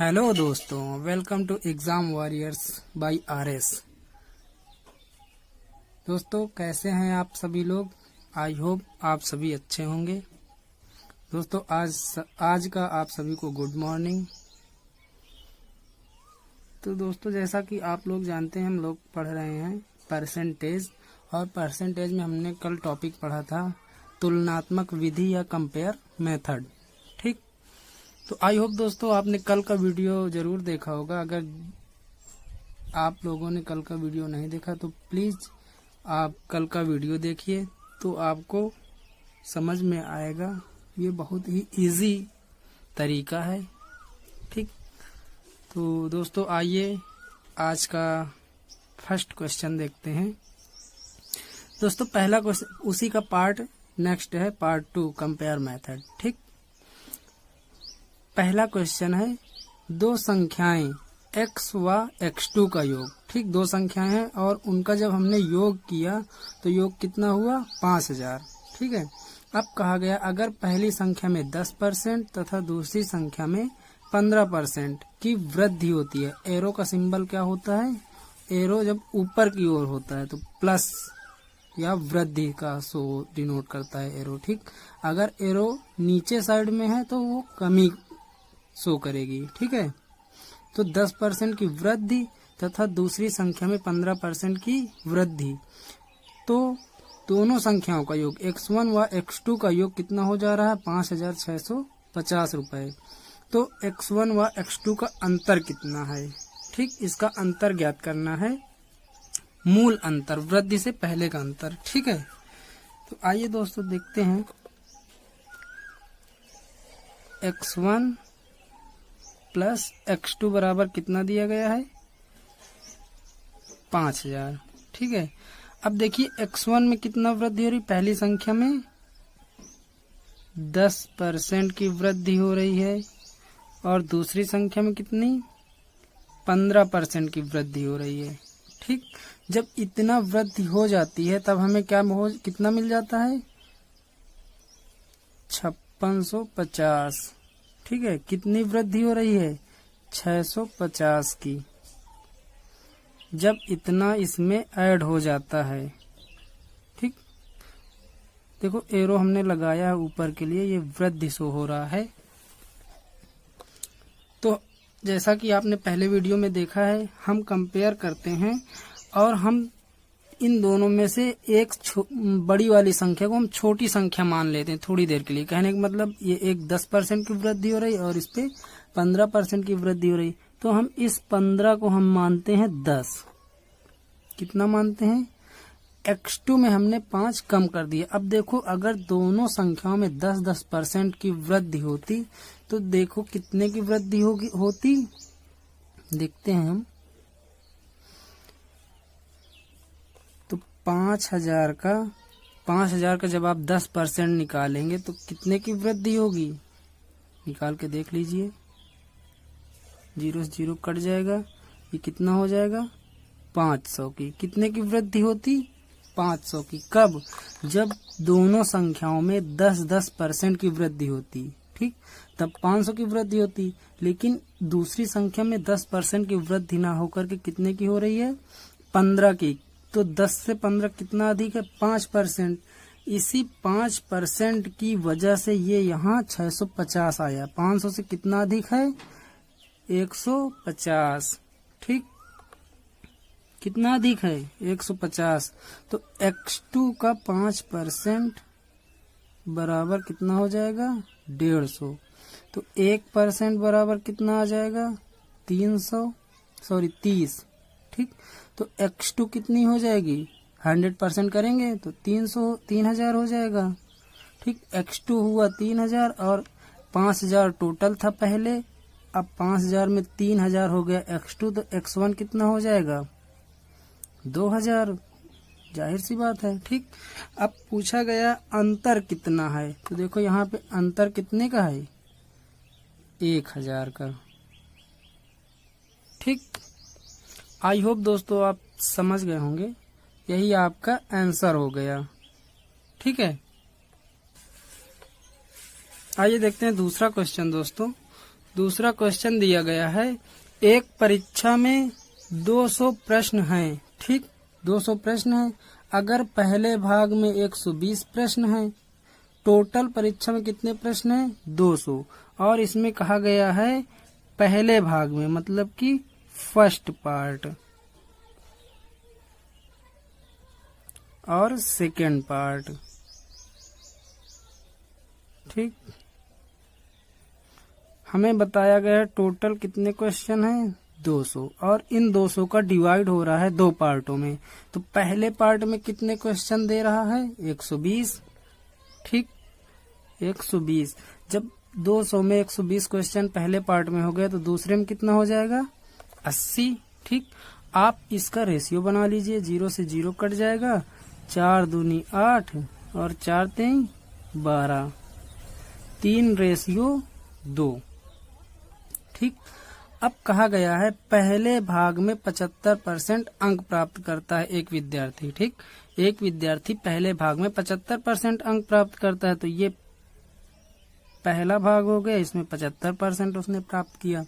Hello दोस्तों, welcome to exam warriors by RS. दोस्तों कैसे हैं आप सभी लोग? आई होप आप सभी अच्छे होंगे। दोस्तों आज का आप सभी को गुड मॉर्निंग। तो दोस्तों जैसा कि आप लोग जानते हैं, हम लोग पढ़ रहे हैं परसेंटेज, और परसेंटेज में हमने कल टॉपिक पढ़ा था तुलनात्मक विधि या कंपेयर मेथड। ठीक, तो आई होप दोस्तों आपने कल का वीडियो जरूर देखा होगा। अगर आप लोगों ने कल का वीडियो नहीं देखा तो प्लीज आप कल का वीडियो देखिए, तो आपको समझ में आएगा। ये बहुत ही इजी तरीका है। ठीक, तो दोस्तों आइए आज का फर्स्ट क्वेश्चन देखते हैं। दोस्तों पहला क्वेश्चन उसी का पार्ट नेक्स्ट है, पार्ट 2 कंपेयर मेथड। ठीक, पहला क्वेश्चन है दो संख्याएं x व x2 का योग। ठीक, दो संख्याएं हैं और उनका जब हमने योग किया तो योग कितना हुआ? 5000। ठीक है, अब कहा गया अगर पहली संख्या में 10% तथा दूसरी संख्या में 15% की वृद्धि होती है। एरो का सिंबल क्या होता है? एरो जब ऊपर की ओर होता है तो प्लस या वृद्धि का शो डिनोट करता है एरो। ठीक, अगर एरो नीचे साइड में है तो वो कमी शो करेगी। ठीक है, तो 10% की वृद्धि तथा दूसरी संख्या में 15% की वृद्धि, तो दोनों संख्याओं का योग x1 व x2 का योग कितना हो जा रहा है? 5650 रुपए। तो x1 व x2 का अंतर कितना है? ठीक, इसका अंतर ज्ञात करना है, मूल अंतर, वृद्धि से पहले का अंतर। ठीक है, तो आइए दोस्तों देखते हैं। x1 प्लस x2 बराबर कितना दिया गया है? 5000। ठीक है, अब देखिए x1 में कितना वृद्धि हो रही? पहली संख्या में 10% की वृद्धि हो रही है और दूसरी संख्या में कितनी? 15% की वृद्धि हो रही है। ठीक, जब इतना वृद्धि हो जाती है तब हमें कितना मिल जाता है? 5650। ठीक है, कितनी वृद्धि हो रही है? 650 की। जब इतना इसमें ऐड हो जाता है, ठीक, देखो एरो हमने लगाया है ऊपर के लिए, ये वृद्धि शो हो रहा है। तो जैसा कि आपने पहले वीडियो में देखा है, हम कंपेयर करते हैं और हम इन दोनों में से एक बड़ी वाली संख्या को हम छोटी संख्या मान लेते हैं थोड़ी देर के लिए। कहने का मतलब ये एक 10% की वृद्धि हो रही है और इस पे 15% की वृद्धि हो रही, तो हम इस 15 को हम मानते हैं 10। कितना मानते हैं? x2 में हमने 5 कम कर दिया। अब देखो अगर दोनों संख्याओं में 10% की वृद्धि होती तो देखो कितने की वृद्धि होती, देखते हैं हम। तो 5000 का जब आप 10% निकालेंगे तो कितने की वृद्धि होगी? निकाल के देख लीजिए, 0 से 0 कट जाएगा, ये कितना हो जाएगा? 500 की। कितने की वृद्धि होती? 500 की। कब? जब दोनों संख्याओं में 10% की वृद्धि होती। ठीक, तब 500 की वृद्धि होती, लेकिन दूसरी संख्या में 10% की वृद्धि ना होकर के कितने की हो रही है? 15 की। तो 10 से 15 कितना अधिक है? 5%। इसी 5% की वजह से ये यहाँ 650 आया। 500 से कितना अधिक है? 150। ठीक, कितना अधिक है? 150। तो x2 का 5% बराबर कितना हो जाएगा? 150। तो 1% बराबर कितना आ जाएगा? 30। ठीक, तो x2 कितनी हो जाएगी? 100% करेंगे तो 3000 हो जाएगा। ठीक, x2 हुआ 3000 और 5000 टोटल था पहले, अब 5000 में 3000 हो गया x2, तो x1 कितना हो जाएगा? 2000। जाहिर सी बात है। ठीक, अब पूछा गया अंतर कितना है, तो देखो यहाँ पे अंतर कितने का है? 1000 का। ठीक, आई होप दोस्तों आप समझ गए होंगे, यही आपका आंसर हो गया। ठीक है, आइए देखते हैं दूसरा क्वेश्चन दोस्तों। दूसरा क्वेश्चन दिया गया है, एक परीक्षा में 200 प्रश्न हैं, ठीक, 200 प्रश्न हैं। अगर पहले भाग में 120 प्रश्न हैं, टोटल परीक्षा में कितने प्रश्न हैं? 200। और इसमें कहा गया है पहले भाग में, मतलब कि फर्स्ट पार्ट और सेकेंड पार्ट, ठीक। हमें बताया गया है टोटल कितने क्वेश्चन हैं? 200। और इन 200 का डिवाइड हो रहा है 2 पार्टों में। तो पहले पार्ट में कितने क्वेश्चन दे रहा है? 120, ठीक, 120। जब 200 में 120 क्वेश्चन पहले पार्ट में हो गए तो दूसरे में कितना हो जाएगा? 80, ठीक। आप इसका रेशियो बना लीजिए, 0 से 0 कट जाएगा, 4 दूनी 8 और 4 तेई 12, 3:2, ठीक। अब कहा गया है पहले भाग में 75% अंक प्राप्त करता है एक विद्यार्थी, ठीक। एक विद्यार्थी पहले भाग में 75% अंक प्राप्त करता है, तो ये पहला भाग हो गया, इसमें 75% उसने प्राप्त किया।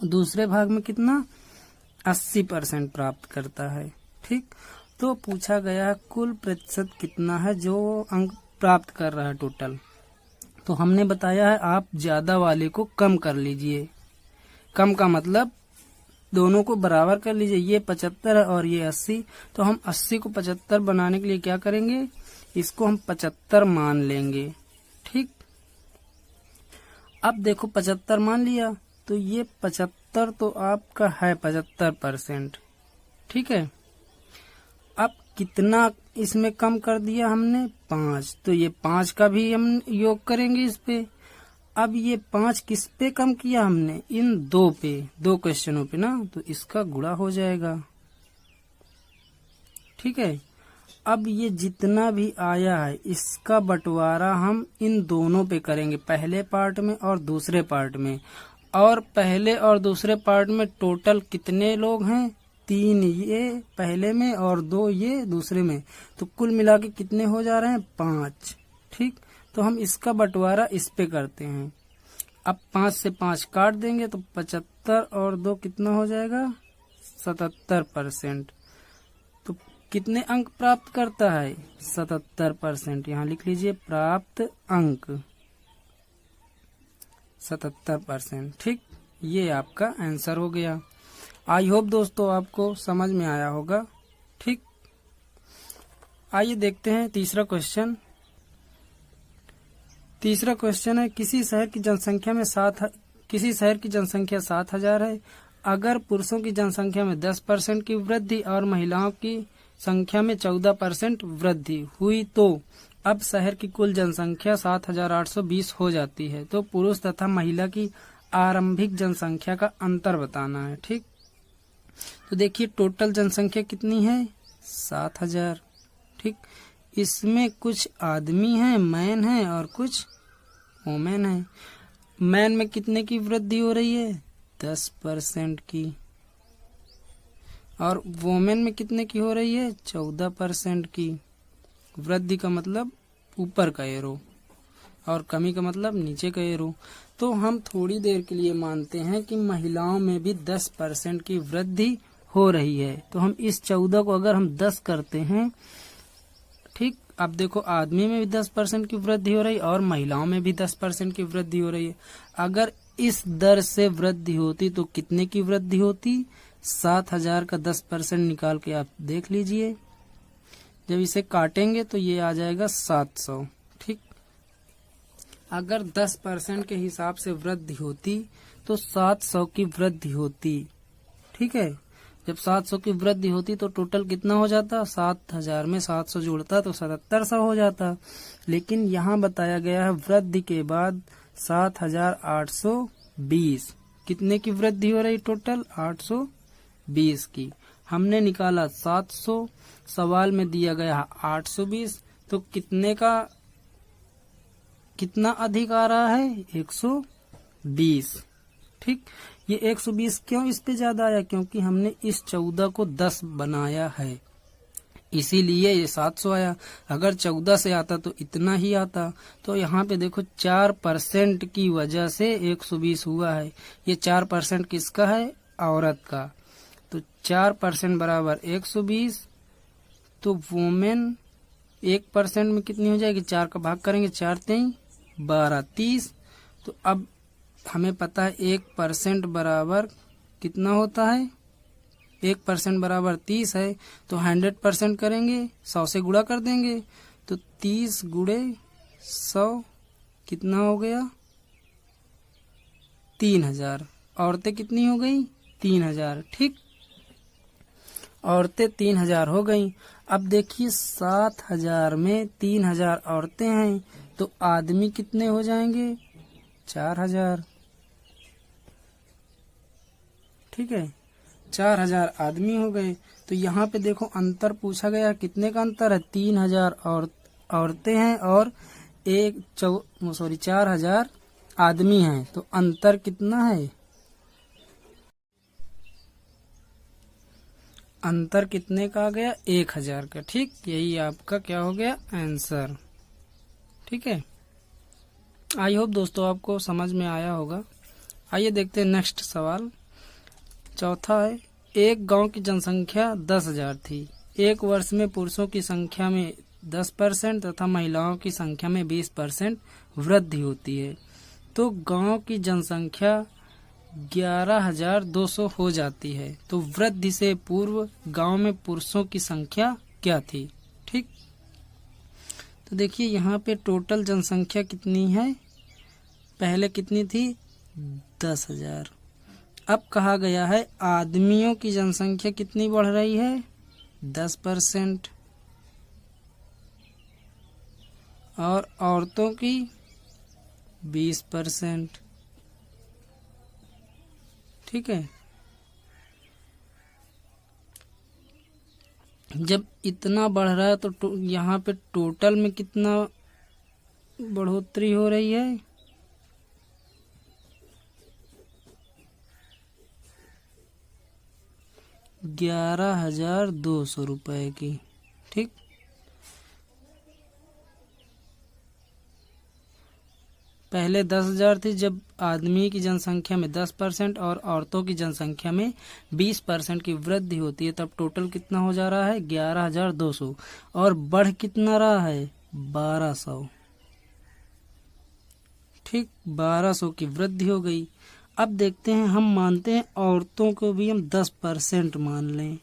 दूसरे भाग में कितना? 80% प्राप्त करता है, ठीक। तो पूछा गया है कुल प्रतिशत कितना है जो अंक प्राप्त कर रहा है टोटल। तो हमने बताया है आप ज्यादा वाले को कम कर लीजिए। कम का मतलब दोनों को बराबर कर लीजिए, ये 75 है और ये 80। तो हम 80 को 75 बनाने के लिए क्या करेंगे? इसको हम 75 मान लेंगे, ठीक। अब देखो 75 मान लिया, तो ये 75 तो आपका है 75%, ठीक है। अब कितना इसमें कम कर दिया हमने? 5। तो ये 5 का भी हम योग करेंगे इस पे। अब ये 5 किस पे कम किया हमने? इन 2 पे, 2 क्वेश्चनों पे ना, तो इसका गुणा हो जाएगा, ठीक है। अब ये जितना भी आया है इसका बंटवारा हम इन दोनों पे करेंगे, पहले पार्ट में और दूसरे पार्ट में। और पहले और दूसरे पार्ट में टोटल कितने लोग हैं? 3 ये पहले में और 2 ये दूसरे में, तो कुल मिला के कितने हो जा रहे हैं? 5, ठीक। तो हम इसका बंटवारा इस पे करते हैं। अब 5 से 5 काट देंगे तो 75 और 2 कितना हो जाएगा? 77%। तो कितने अंक प्राप्त करता है? 77%। यहाँ लिख लीजिए प्राप्त अंक 77%, ठीक। ये आपका आंसर हो गया। आई होप दोस्तों आपको समझ में आया होगा, ठीक। आइए देखते हैं तीसरा क्वेश्चन। तीसरा क्वेश्चन है, किसी शहर की जनसंख्या 7,000 है। अगर पुरुषों की जनसंख्या में 10% की वृद्धि और महिलाओं की संख्या में 14% वृद्धि हुई तो अब शहर की कुल जनसंख्या 7,820 हो जाती है। तो पुरुष तथा महिला की आरंभिक जनसंख्या का अंतर बताना है, ठीक। तो देखिए टोटल जनसंख्या कितनी है? 7,000, ठीक। इसमें कुछ आदमी हैं, मैन हैं, और कुछ वोमेन हैं। मैन में कितने की वृद्धि हो रही है? 10% की। और वोमेन में कितने की हो रही है? 14% की। वृद्धि का मतलब ऊपर का एरो और कमी का मतलब नीचे का एरो। तो हम थोड़ी देर के लिए मानते हैं कि महिलाओं में भी 10% की वृद्धि हो रही है। तो हम इस 14 को अगर हम 10 करते हैं, ठीक। अब देखो आदमी में भी 10% की वृद्धि हो रही है और महिलाओं में भी 10% की वृद्धि हो रही है। अगर इस दर से वृद्धि होती तो कितने की वृद्धि होती? 7,000 का 10% निकाल के आप देख लीजिए। जब इसे काटेंगे तो ये आ जाएगा 700, ठीक। अगर 10% के हिसाब से वृद्धि होती तो 700 की वृद्धि होती, ठीक है। जब 700 की वृद्धि होती तो टोटल कितना हो जाता? 7,000 में 700 जोड़ता तो 7700 हो जाता। लेकिन यहाँ बताया गया है वृद्धि के बाद 7,820। कितने की वृद्धि हो रही? टोटल 820 की। हमने निकाला 700, सवाल में दिया गया 820, तो कितना अधिक आ रहा है? 120, ठीक। ये 120 क्यों इस पे ज्यादा आया? क्योंकि हमने इस 14 को 10 बनाया है, इसीलिए ये 700 आया। अगर 14 से आता तो इतना ही आता। तो यहाँ पे देखो 4% की वजह से 120 हुआ है। ये 4% किसका है? औरत का। तो 4% बराबर 120। तो वुमेन 1% में कितनी हो जाएगी? 4 का भाग करेंगे, 4 3 12 30। तो अब हमें पता है 1% बराबर कितना होता है? 1% बराबर 30 है। तो 100% करेंगे, 100 से गुणा कर देंगे। तो 30 गुणे 100 कितना हो गया? 3000। औरतें कितनी हो गई? 3000। ठीक, औरतें 3000 हो गई। अब देखिए 7000 में 3000 औरतें हैं, तो आदमी कितने हो जाएंगे? 4000। ठीक है, 4000 आदमी हो गए। तो यहाँ पे देखो अंतर पूछा गया, कितने का अंतर है? 3000 औरतें हैं और 4000 आदमी हैं। तो अंतर कितना है? अंतर कितने का आ गया? 1000 का। ठीक, यही आपका क्या हो गया? आंसर। ठीक है, आई होप दोस्तों आपको समझ में आया होगा। आइए देखते हैं नेक्स्ट सवाल। चौथा है, एक गांव की जनसंख्या 10,000 थी। एक वर्ष में पुरुषों की संख्या में 10% तथा महिलाओं की संख्या में 20% वृद्धि होती है। तो गांव की जनसंख्या 11,200 हो जाती है। तो वृद्धि से पूर्व गांव में पुरुषों की संख्या क्या थी? ठीक, तो देखिए यहाँ पे टोटल जनसंख्या कितनी है? पहले कितनी थी? 10,000। अब कहा गया है आदमियों की जनसंख्या कितनी बढ़ रही है? 10%। और औरतों की 20%। ठीक है, जब इतना बढ़ रहा है तो यहाँ पे टोटल में कितना बढ़ोतरी हो रही है? 11,200 रुपए की। ठीक, पहले 10,000 थी जब आदमी की जनसंख्या में 10% और औरतों की जनसंख्या में 20% की वृद्धि होती है, तब टोटल कितना हो जा रहा है? 11,200। और बढ़ कितना रहा है? 1200। ठीक, 1200 की वृद्धि हो गई। अब देखते हैं, हम मानते हैं औरतों को भी हम 10% मान लें।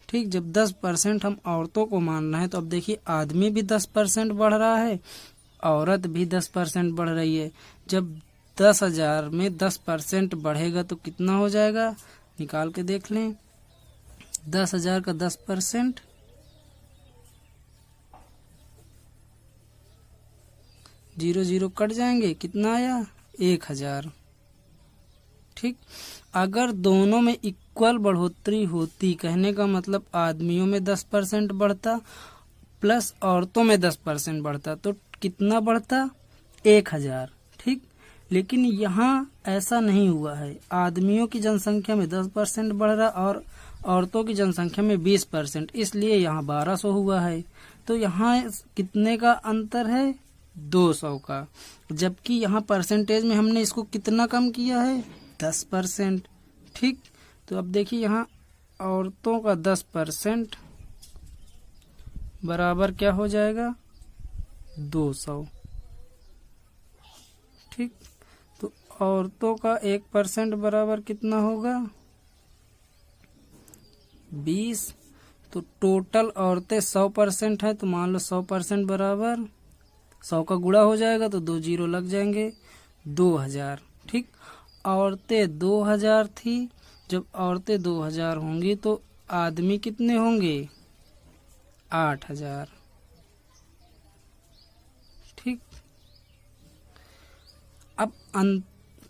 ठीक, जब 10% हम औरतों को मान रहे हैं तो अब देखिए आदमी भी 10% बढ़ रहा है, औरत भी 10% बढ़ रही है। जब 10,000 में 10% बढ़ेगा तो कितना हो जाएगा? निकाल के देख लें। 10,000 का 10%, 0 0 कट जाएंगे, कितना आया? 1,000। ठीक, अगर दोनों में इक्वल बढ़ोतरी होती, कहने का मतलब आदमियों में 10% बढ़ता प्लस औरतों में 10% बढ़ता, तो कितना बढ़ता? 1,000। ठीक, लेकिन यहाँ ऐसा नहीं हुआ है। आदमियों की जनसंख्या में 10% बढ़ रहा और औरतों की जनसंख्या में 20%, इसलिए यहाँ 1200 हुआ है। तो यहाँ कितने का अंतर है? 200 का। जबकि यहाँ परसेंटेज में हमने इसको कितना कम किया है? 10%। ठीक, तो अब देखिए यहाँ औरतों का 10% बराबर क्या हो जाएगा? 200। ठीक, तो औरतों का 1% बराबर कितना होगा? 20। तो टोटल औरतें 100% है, तो मान लो 100% बराबर 100 का गुणा हो जाएगा तो 2 0 लग जाएंगे, 2000। ठीक, औरतें 2000 थी। जब औरतें 2000 होंगी तो आदमी कितने होंगे? 8000। ठीक, अब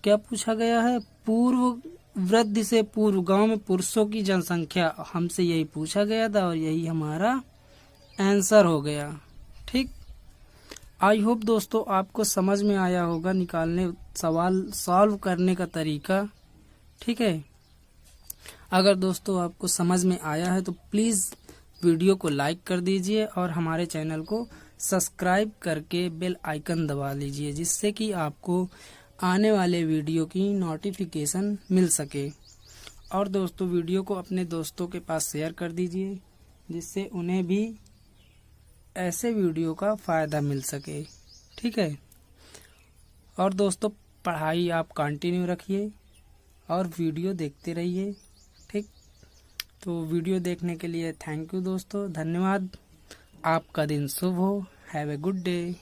क्या पूछा गया है? पूर्व वृद्धि से पूर्व गांव में पुरुषों की जनसंख्या, हमसे यही पूछा गया था और यही हमारा आंसर हो गया। ठीक, आई होप दोस्तों आपको समझ में आया होगा निकालने सवाल सॉल्व करने का तरीका। ठीक है, अगर दोस्तों आपको समझ में आया है तो प्लीज़ वीडियो को लाइक कर दीजिए और हमारे चैनल को सब्सक्राइब करके बेल आइकन दबा लीजिए, जिससे कि आपको आने वाले वीडियो की नोटिफिकेशन मिल सके। और दोस्तों वीडियो को अपने दोस्तों के पास शेयर कर दीजिए, जिससे उन्हें भी ऐसे वीडियो का फ़ायदा मिल सके। ठीक है। और दोस्तों पढ़ाई आप कंटिन्यू रखिए और वीडियो देखते रहिए। ठीक, तो वीडियो देखने के लिए थैंक यू दोस्तों, धन्यवाद। आपका दिन शुभ हो। Have a good day.